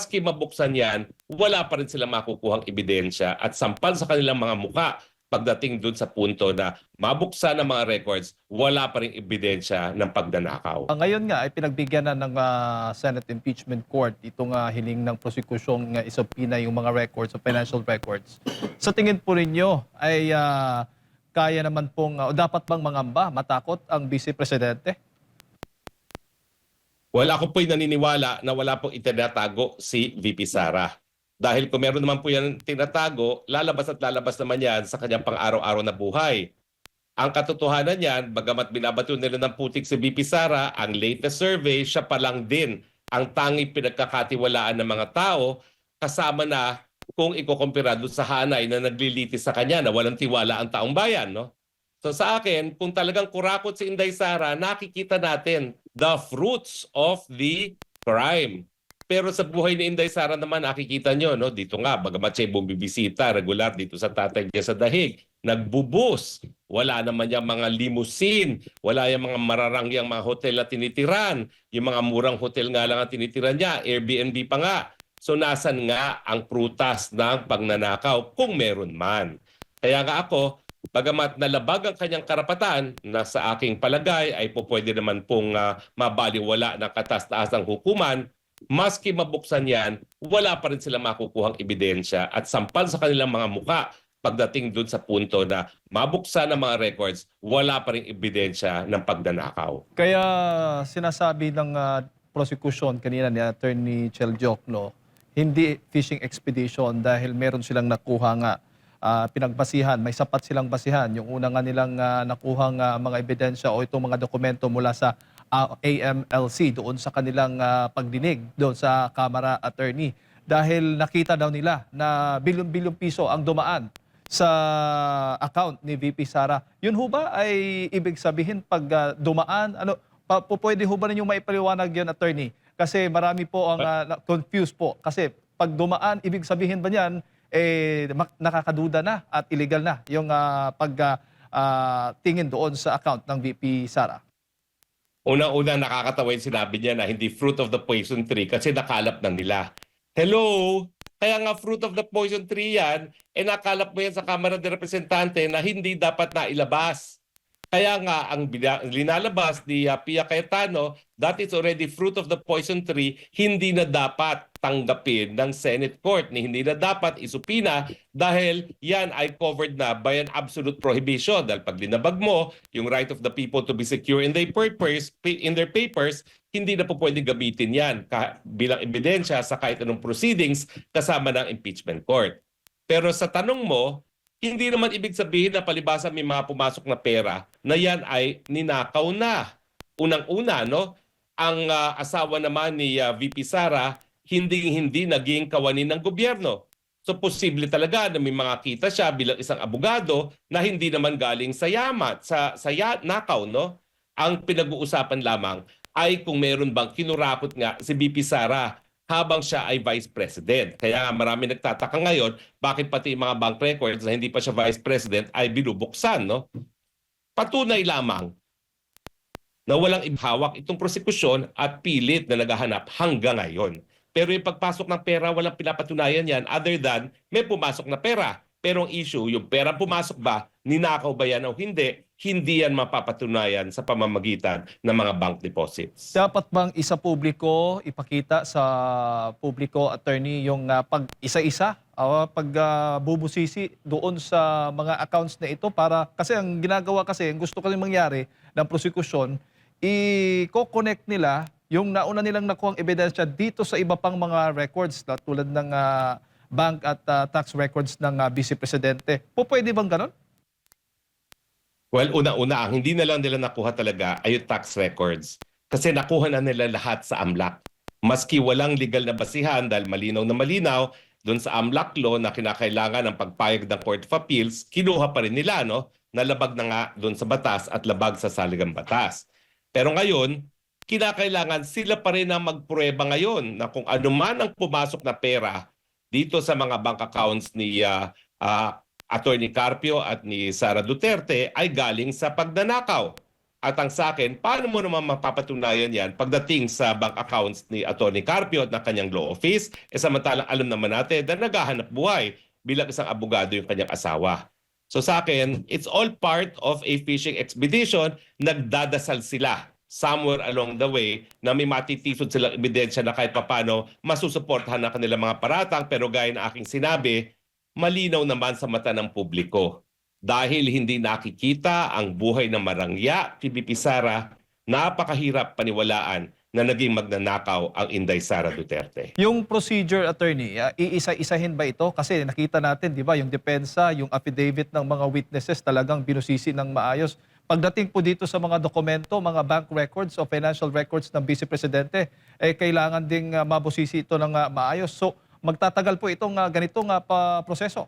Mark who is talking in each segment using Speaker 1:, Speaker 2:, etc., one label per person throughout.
Speaker 1: maski mabuksan yan, wala pa rin silang makukuhang ebidensya at sampal sa kanilang mga muka pagdating dun sa punto na mabuksan ang mga records, wala pa rin ebidensya ng pagnanakaw.
Speaker 2: Ngayon nga ay pinagbigyan na ng Senate Impeachment Court itong hiling ng prosekusyong isubpoena yung mga records o financial records. Sa tingin po ninyo ay kaya naman pong o dapat bang mangamba, matakot ang Vice Presidente?
Speaker 1: Wala ako po'y naniniwala na wala pong itinatago si VP Sara. Dahil kung meron naman po yan tinatago, lalabas at lalabas naman yan sa kanyang pang-araw-araw na buhay. Ang katotohanan niyan, bagamat binabato nila ng putik si VP Sara, ang latest survey, siya pa lang din ang tanging pinagkakatiwalaan ng mga tao, kasama na kung ikukumpira doon sa hanay na naglilitis sa kanya na walang tiwala ang taong bayan. No? So sa akin, kung talagang kurakot si Inday Sara, nakikita natin the fruits of the crime. Pero sa buhay ni Inday Sara naman, nakikita nyo, no? Dito nga, bagamat siya bumibisita regular dito sa tatay niya sa Dahig, nagbubus, wala naman yung mga limousine, wala yung mga mararangyang mga hotel na tinitiran, yung mga murang hotel nga lang ang tinitiran niya, Airbnb pa nga. So nasan nga ang prutas ng pagnanakaw kung meron man? Kaya nga ako, bagamat nalabag ang kanyang karapatan na sa aking palagay ay pwede naman pong mabaliwala ng katas-taasang hukuman, maski mabuksan yan, wala pa rin silang makukuhang ebidensya at sampal sa kanilang mga muka pagdating dun sa punto na mabuksan ang mga records, wala pa rin ebidensya ng pagnanakaw.
Speaker 2: Kaya sinasabi ng prosecution kanina ni Attorney Chel Diokno, hindi fishing expedition dahil meron silang nakuha nga pinagbasihan, may sapat silang basihan. Yung una nga nilang nakuhang mga ebidensya o itong mga dokumento mula sa AMLC doon sa kanilang pagdinig doon sa Kamara Attorney. Dahil nakita daw nila na bilyon-bilyong piso ang dumaan sa account ni VP Sara. Yun ho ba ay ibig sabihin pag dumaan, pwede ho ba ninyong maipaliwanag yun, Attorney? Kasi marami po ang confused po. Kasi pag dumaan, ibig sabihin ba niyan, nakakaduda na at illegal na yung tingin doon sa account ng VP Sara?
Speaker 1: Una-una nakakatawa yung sinabi niya na hindi fruit of the poison tree kasi nakalap na nila. Hello? Kaya nga fruit of the poison tree yan, nakalap mo yan sa Kamara de Representante na hindi dapat na ilabas. Kaya nga ang linalabas ni Pia Cayetano, that is already fruit of the poison tree, hindi na dapat tanggapin ng Senate Court, ni hindi na dapat isupina dahil yan ay covered na by an absolute prohibition. Dahil pag linabag mo yung right of the people to be secure in their papers, hindi na po pwede gamitin yan bilang ebidensya sa kahit anong proceedings kasama ng impeachment court. Pero sa tanong mo, hindi naman ibig sabihin na palibasa may mga pumasok na pera na yan ay ninakaw na. Unang-una, no? Ang asawa naman ni VP Sara, hindi naging kawani ng gobyerno. So posible talaga na may mga kita siya bilang isang abogado na hindi naman galing sa yaman, sa nakaw, no? Ang pinag-uusapan lamang ay kung meron bang kinurakot nga si VP Sara habang siya ay Vice President. Kaya marami nagtataka ngayon bakit pati yung mga bank records na hindi pa siya Vice President ay binubuksan. No? Patunay lamang na walang ibhawak itong prosekusyon at pilit na naghahanap hanggang ngayon. Pero yung pagpasok ng pera, walang pinapatunayan yan other than may pumasok na pera. Pero ang issue, yung pera pumasok ba, ninakaw ba yan o hindi, hindi yan mapapatunayan sa pamamagitan ng mga bank deposits.
Speaker 2: Dapat bang isa publiko, ipakita sa publiko, Attorney, yung pag isa-isa, pagbubusisi doon sa mga accounts na ito para, kasi ang ginagawa kasi, ang gusto kasi mangyari ng prosekusyon, i-connect nila yung nauna nilang nakuhang ebidensya dito sa iba pang mga records na tulad ng bank at tax records ng Vice Presidente. Pwede bang ganon?
Speaker 1: Well, una-una, ang hindi na lang nila nakuha talaga ay yung tax records. Kasi nakuha na nila lahat sa AMLAC. Maski walang legal na basihan dahil malinaw na malinaw doon sa AMLAC law na kinakailangan ng pagpayag ng Court of Appeals, kinuha pa rin nila, no? Nalabag na nga doon sa batas at labag sa saligang batas. Pero ngayon, kinakailangan sila pa rin ang magprueba ngayon na kung ano man ang pumasok na pera dito sa mga bank accounts ni Attorney Carpio at ni Sara Duterte ay galing sa pagnanakaw. At ang sa akin, paano mo naman mapapatunayan yan pagdating sa bank accounts ni Atty. Carpio at ng kanyang law office? Samantalang alam naman natin na naghahanap buhay bilang isang abogado yung kanyang asawa. So sa akin, it's all part of a fishing expedition. Nagdadasal sila somewhere along the way na may matitisod silang ebidensya na kahit papano masusuportahan ng kanilang mga paratang. Pero gaya na aking sinabi, malinaw naman sa mata ng publiko. Dahil hindi nakikita ang buhay ng marangya, PBP Sara, napakahirap paniwalaan na naging magnanakaw ang Inday Sara Duterte.
Speaker 2: Yung procedure, attorney, iisa-isahin ba ito? Kasi nakita natin, di ba, yung depensa, yung affidavit ng mga witnesses talagang binusisi ng maayos. Pagdating po dito sa mga dokumento, mga bank records o financial records ng Vice Presidente, kailangan ding mabusisi ito ng maayos. So, magtatagal po itong ganitong proseso.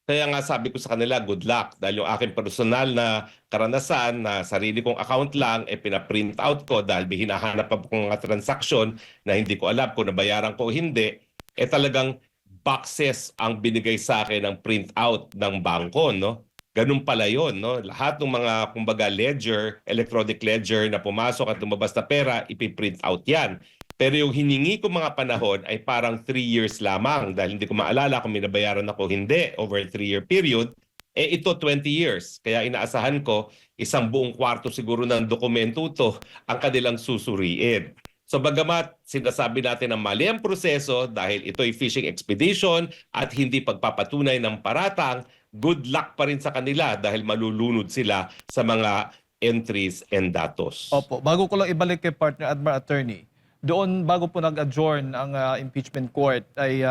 Speaker 1: Kaya nga sabi ko sa kanila, good luck. Dahil yung aking personal na karanasan na sarili kong account lang, pinaprint out ko dahil hinahanap pa po mga transaksyon na hindi ko alam kung nabayaran ko o hindi, talagang boxes ang binigay sa akin ng print out ng bangko, no? Ganun pala yun, no? Lahat ng mga, kumbaga, ledger, electronic ledger na pumasok at lumabas na pera, ipiprint out yan. Pero yung hiningi ko mga panahon ay parang 3 years lamang dahil hindi ko maalala kung minabayaran ako hindi over a 3-year period. Ito 20 years. Kaya inaasahan ko isang buong kwarto siguro ng dokumento to ang kanilang susuriin. So bagamat sinasabi natin na mali ang proseso dahil ito'y fishing expedition at hindi pagpapatunay ng paratang, good luck pa rin sa kanila dahil malulunod sila sa mga entries and datos.
Speaker 2: Opo, bago ko lang ibalik kay partner Admiral Attorney, doon bago po nag-adjourn ang impeachment court ay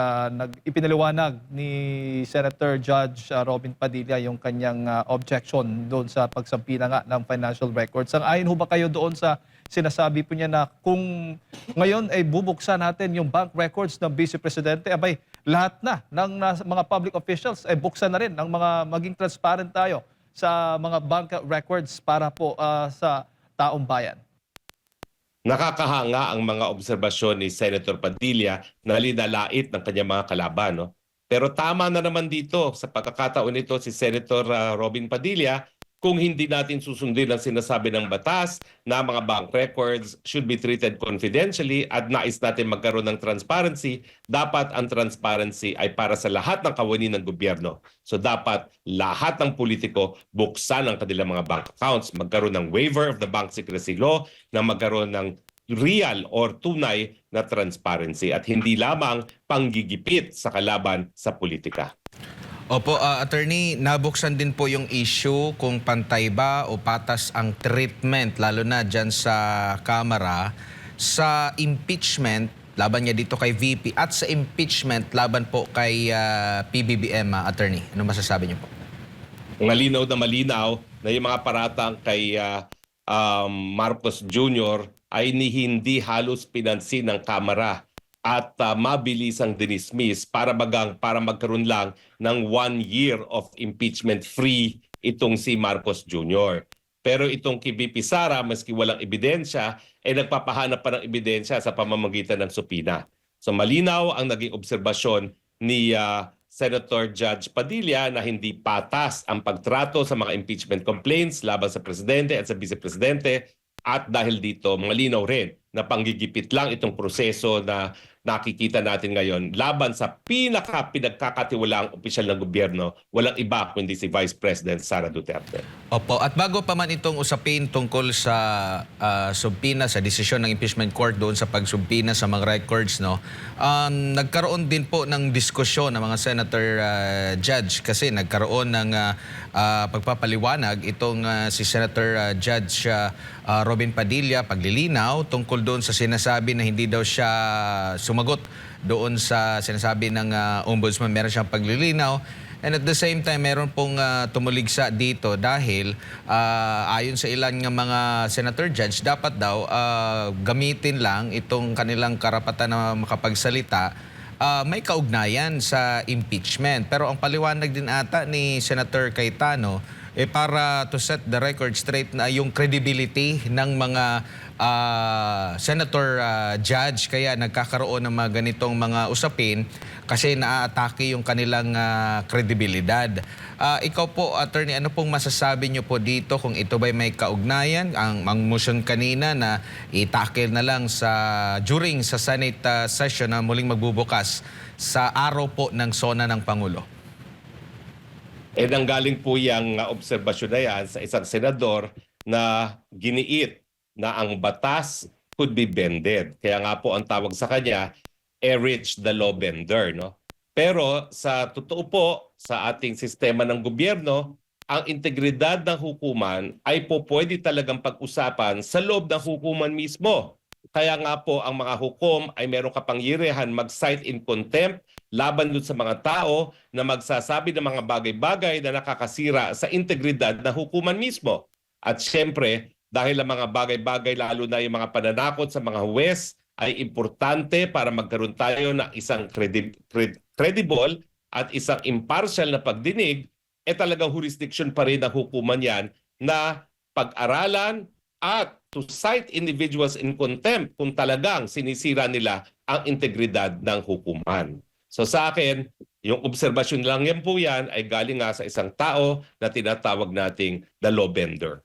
Speaker 2: ipinaliwanag ni Senator Judge Robin Padilla yung kanyang objection doon sa pagsampi na nga ng financial records. Sang-ayon ho ba kayo doon sa sinasabi po niya na kung ngayon ay bubuksan natin yung bank records ng Vice Presidente, abay lahat na ng mga public officials ay buksan na rin ng mga maging transparent tayo sa mga bank records para po sa taong bayan?
Speaker 1: Nakakahanga ang mga obserbasyon ni Senator Padilla na linalait ng kanyang mga kalaban. No? Pero tama na naman dito sa pagkakataon nito si Senator Robin Padilla kung hindi natin susundin ang sinasabi ng batas na mga bank records should be treated confidentially at nais natin magkaroon ng transparency, dapat ang transparency ay para sa lahat ng kawani ng gobyerno. So dapat lahat ng politiko buksan ang kanilang mga bank accounts, magkaroon ng waiver of the bank secrecy law, na magkaroon ng real or tunay na transparency at hindi lamang panggigipit sa kalaban sa politika.
Speaker 3: Opo, attorney, nabuksan din po yung issue kung pantay ba o patas ang treatment, lalo na dyan sa Kamara, sa impeachment laban niya dito kay VP at sa impeachment laban po kay PBBM, attorney. Ano masasabi niyo po?
Speaker 1: Malinaw na yung mga paratang kay Marcos Jr. ay hindi halos pinansin ng Kamara at mabilis ang dinismiss para magkaroon lang ng 1 year of impeachment free itong si Marcos Jr. Pero itong kay VP Sara, maski walang ebidensya, nagpapahanap pa ng ebidensya sa pamamagitan ng supina. So malinaw ang naging obserbasyon ni Senator Judge Padilla na hindi patas ang pagtrato sa mga impeachment complaints laban sa Presidente at sa Vice Presidente. At dahil dito, malinaw rin na panggigipit lang itong proseso na nakikita natin ngayon laban sa pinagkakatiwalaang opisyal ng gobyerno, walang iba kundi si Vice President Sara Duterte.
Speaker 3: Opo, at bago pa man itong usapin tungkol sa subpina, sa desisyon ng impeachment court doon sa pagsubpina sa mga records, no, nagkaroon din po ng diskusyon ng mga senator judge kasi nagkaroon ng pagpapaliwanag itong si Senator Judge Robin Padilla, paglilinaw tungkol doon sa sinasabi na hindi daw siya sumagot doon sa sinasabi ng ombudsman. Meron siyang paglilinaw. And at the same time, meron pong tumuligsa dito dahil ayon sa ilan ng mga senator judge, dapat daw gamitin lang itong kanilang karapatan na makapagsalita may kaugnayan sa impeachment. Pero ang paliwanag din ata ni Senator Cayetano, para to set the record straight na yung credibility ng mga Senator Judge, kaya nagkakaroon ng mga ganitong mga usapin kasi naaatake yung kanilang kredibilidad. Ikaw po, Attorney, ano pong masasabi niyo po dito kung ito ba'y may kaugnayan? Ang motion kanina na itakil na lang during sa Senate session na muling magbubukas sa araw po ng SONA ng Pangulo.
Speaker 1: Nanggaling po yung obserbasyon na yan sa isang senador na giniit na ang batas could be bended. Kaya nga po ang tawag sa kanya, Erich the law bender. No? Pero sa totoo po, sa ating sistema ng gobyerno, ang integridad ng hukuman ay po pwede talagang pag-usapan sa loob ng hukuman mismo. Kaya nga po ang mga hukom ay meron kapangyarihan mag-cite in contempt laban dun sa mga tao na magsasabi ng mga bagay-bagay na nakakasira sa integridad ng hukuman mismo. At syempre, dahil ang mga bagay-bagay lalo na yung mga pananakot sa mga huwes ay importante para magkaroon tayo ng isang credible at isang impartial na pagdinig, talagang jurisdiction pa rin ng hukuman yan na pag-aralan at to cite individuals in contempt kung talagang sinisira nila ang integridad ng hukuman. So sa akin, yung obserbasyon lang yan po yan ay galing nga sa isang tao na tinatawag nating the law bender.